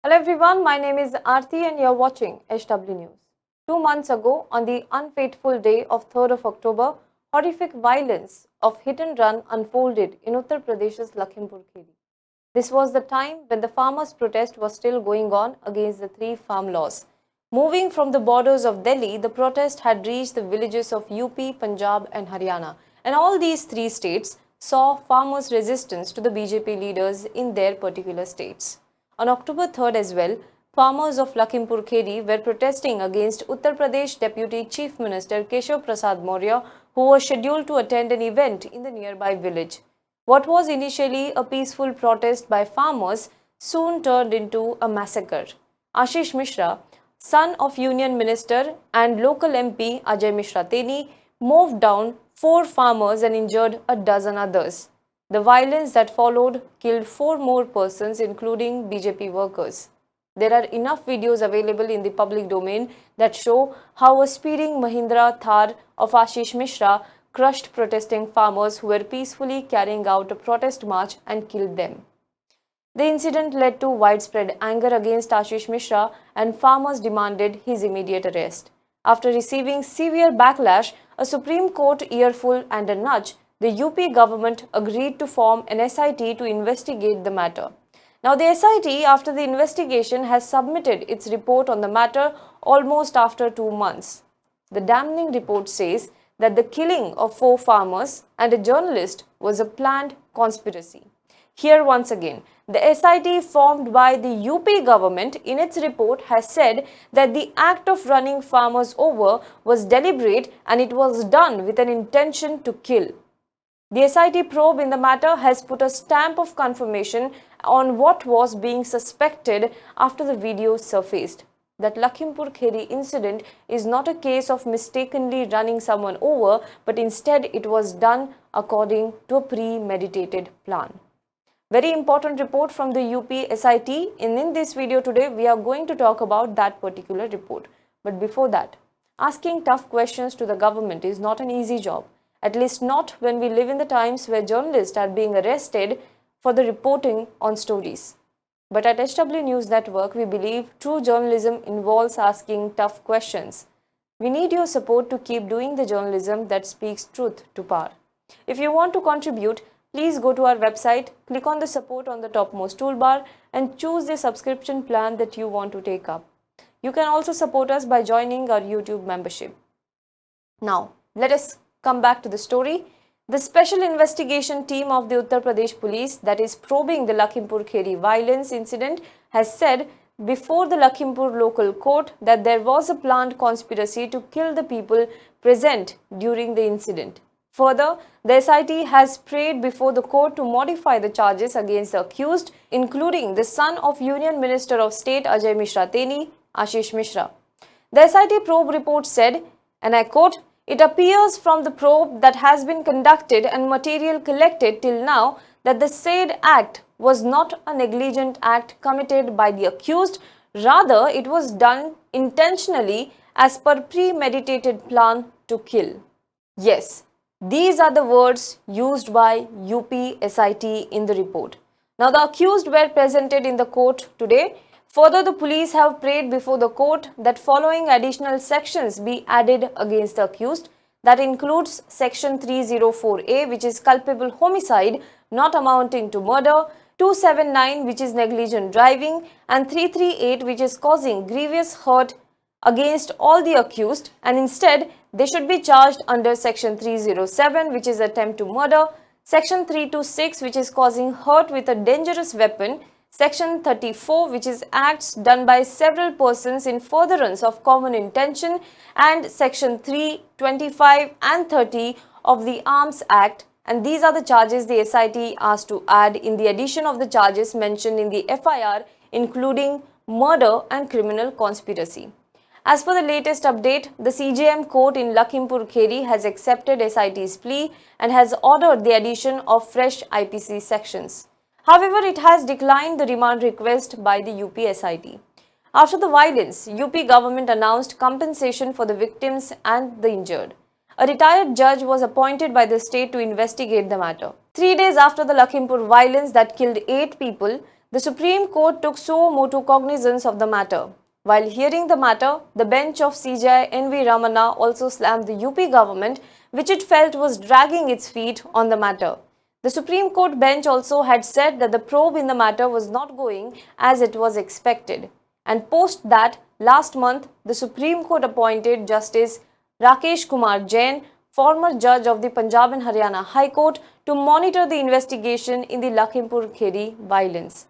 Hello everyone, my name is Aarti and you're watching HW News. 2 months ago, on the unfateful day of 3rd of October, horrific violence of hit and run unfolded in Uttar Pradesh's Lakhimpur Kheri. This was the time when the farmers' protest was still going on against the three farm laws. Moving from the borders of Delhi, the protest had reached the villages of UP, Punjab and Haryana. And all these three states saw farmers' resistance to the BJP leaders in their particular states. On October 3rd as well, farmers of Lakhimpur Kheri were protesting against Uttar Pradesh Deputy Chief Minister Keshav Prasad Maurya, who was scheduled to attend an event in the nearby village. What was initially a peaceful protest by farmers soon turned into a massacre. Ashish Misra, son of Union Minister and local MP Ajay Mishra Teni, mowed down 4 farmers and injured a dozen others. The violence that followed killed 4 more persons, including BJP workers. There are enough videos available in the public domain that show how a speeding Mahindra Thar of Ashish Misra crushed protesting farmers who were peacefully carrying out a protest march and killed them. The incident led to widespread anger against Ashish Misra and farmers demanded his immediate arrest. After receiving severe backlash, a Supreme Court earful and a nudge, the UP government agreed to form an SIT to investigate the matter. Now, the SIT, after the investigation, has submitted its report on the matter almost after 2 months. The damning report says that the killing of 4 farmers and a journalist was a planned conspiracy. Here once again, the SIT formed by the UP government in its report has said that the act of running farmers over was deliberate and it was done with an intention to kill. The SIT probe in the matter has put a stamp of confirmation on what was being suspected after the video surfaced. That Lakhimpur Kheri incident is not a case of mistakenly running someone over, but instead it was done according to a premeditated plan. Very important report from the UP SIT, and in this video today we are going to talk about that particular report. But before that, asking tough questions to the government is not an easy job. At least not when we live in the times where journalists are being arrested for the reporting on stories. But at HW News Network, we believe true journalism involves asking tough questions. We need your support to keep doing the journalism that speaks truth to power. If you want to contribute, please go to our website, click on the support on the topmost toolbar and choose the subscription plan that you want to take up. You can also support us by joining our YouTube membership. Now, let us come back to the story. The special investigation team of the Uttar Pradesh police that is probing the Lakhimpur Kheri violence incident has said before the Lakhimpur local court that there was a planned conspiracy to kill the people present during the incident. Further, the SIT has prayed before the court to modify the charges against the accused, including the son of Union Minister of State Ajay Mishra Teni, Ashish Misra. The SIT probe report said, and I quote, "It appears from the probe that has been conducted and material collected till now that the said act was not a negligent act committed by the accused, rather it was done intentionally as per premeditated plan to kill." Yes, these are the words used by UP SIT in the report. Now, the accused were presented in the court today. Further, the police have prayed before the court that following additional sections be added against the accused. That includes section 304A, which is culpable homicide not amounting to murder, 279, which is negligent driving, and 338, which is causing grievous hurt against all the accused, and instead they should be charged under section 307, which is attempt to murder, section 326, which is causing hurt with a dangerous weapon, section 34, which is acts done by several persons in furtherance of common intention, and section 325 and 30 of the Arms Act. And these are the charges the SIT asked to add in the addition of the charges mentioned in the FIR, including murder and criminal conspiracy. As per the latest update, the CJM court in Lakhimpur Kheri has accepted SIT's plea and has ordered the addition of fresh IPC sections. However, it has declined the remand request by the UP SIT. After the violence, UP government announced compensation for the victims and the injured. A retired judge was appointed by the state to investigate the matter. 3 days after the Lakhimpur violence that killed 8 people, The Supreme Court took suo motu cognizance of the matter. While hearing the matter, the bench of CJI N.V. Ramana also slammed the UP government, which it felt was dragging its feet on the matter. The Supreme Court bench also had said that the probe in the matter was not going as it was expected. And post that, last month, the Supreme Court appointed Justice Rakesh Kumar Jain, former judge of the Punjab and Haryana High Court, to monitor the investigation in the Lakhimpur Kheri violence.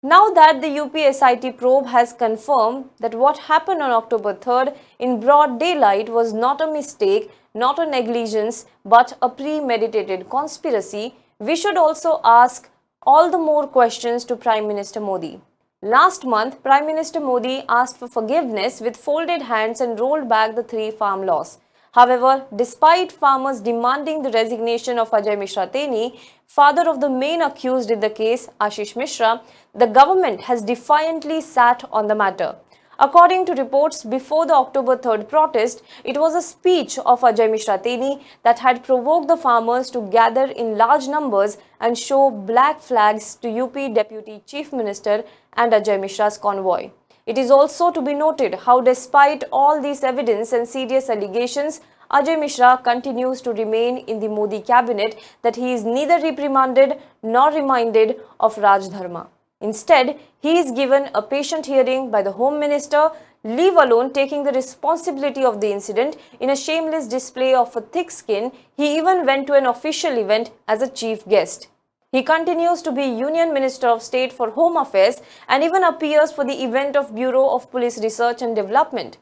Now that the UPSIT probe has confirmed that what happened on October 3rd in broad daylight was not a mistake, not a negligence, but a premeditated conspiracy, we should also ask all the more questions to Prime Minister Modi. Last month, Prime Minister Modi asked for forgiveness with folded hands and rolled back the 3 farm laws. However, despite farmers demanding the resignation of Ajay Mishra Teni, father of the main accused in the case, Ashish Misra, the government has defiantly sat on the matter. According to reports, before the October 3rd protest, it was a speech of Ajay Mishra Teni that had provoked the farmers to gather in large numbers and show black flags to UP Deputy Chief Minister and Ajay Mishra's convoy. It is also to be noted how despite all this evidence and serious allegations, Ajay Mishra continues to remain in the Modi cabinet, that he is neither reprimanded nor reminded of Raj Dharma. Instead, he is given a patient hearing by the Home Minister, leave alone taking the responsibility of the incident. In a shameless display of a thick skin, he even went to an official event as a chief guest. He continues to be Union Minister of State for Home Affairs and even appears for the event of Bureau of Police Research and Development.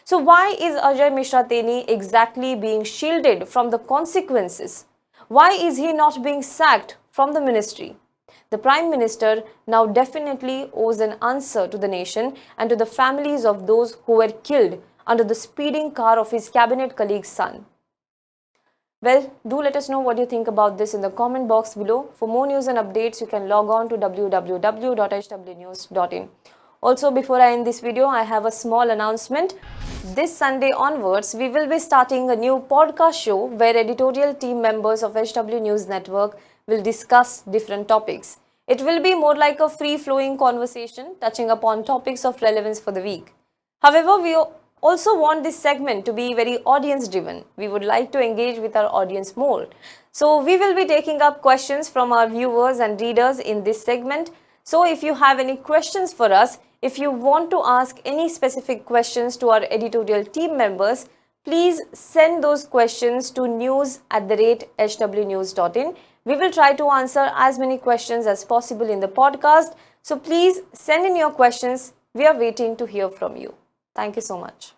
So why is Ajay Mishra Teni exactly being shielded from the consequences? Why is he not being sacked from the ministry? The Prime Minister now definitely owes an answer to the nation and to the families of those who were killed under the speeding car of his cabinet colleague's son. Well, do let us know what you think about this in the comment box below. For more news and updates, you can log on to www.hwnews.in. Also, before I end this video, I have a small announcement. This Sunday onwards, we will be starting a new podcast show where editorial team members of HW News Network will discuss different topics. It will be more like a free-flowing conversation touching upon topics of relevance for the week. However, we also want this segment to be very audience-driven. We would like to engage with our audience more. So we will be taking up questions from our viewers and readers in this segment. So if you have any questions for us, if you want to ask any specific questions to our editorial team members, please send those questions to news@hwnews.in. We will try to answer as many questions as possible in the podcast. So please send in your questions. We are waiting to hear from you. Thank you so much.